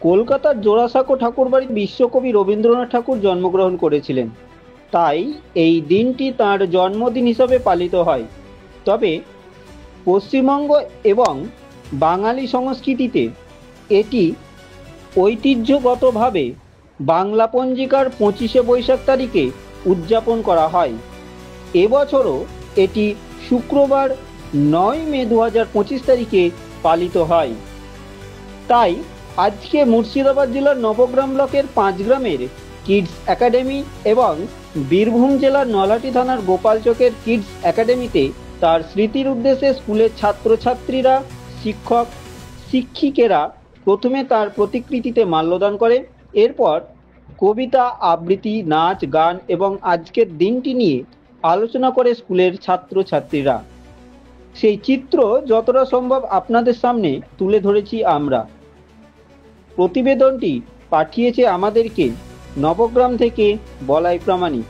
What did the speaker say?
কলকাতার জোড়াসাঁকো ঠাকুরবাড়িতে বিশ্বকবি রবীন্দ্রনাথ ঠাকুর জন্মগ্রহণ করেছিলেন, তাই এই দিনটি তাঁর জন্মদিন হিসাবে পালিত হয়। তবে পশ্চিমবঙ্গ এবং বাঙালি সংস্কৃতিতে এটি ঐতিহ্যগতভাবে বাংলা পঞ্জিকার 25শে বৈশাখ তারিখে উদযাপন করা হয়। এবছরও এটি শুক্রবার 9 মে 2025 তারিখে পালিত হয়। তাই আজকে মুর্শিদাবাদ জেলার নবগ্রাম ব্লকের 5 গ্রামের কিডস একাডেমি এবং বীরভূম জেলার নলহাটি থানার গোপালচকের কিডস একাডেমিতে তার স্মৃতির উদ্দেশ্যে স্কুলের ছাত্রছাত্রীরা, শিক্ষক শিক্ষিকেরা প্রথমে তার প্রতিকৃতিতে মাল্যদান করে। এরপর কবিতা আবৃত্তি, নাচ, গান এবং আজকের দিনটি নিয়ে আলোচনা করে স্কুলের ছাত্রছাত্রীরা। সেই চিত্র যতটা সম্ভব আপনাদের সামনে তুলে ধরেছি আমরা। প্রতিবেদনটি পাঠিয়েছে আমাদেরকে নবগ্রাম থেকে বলাই প্রামাণিক।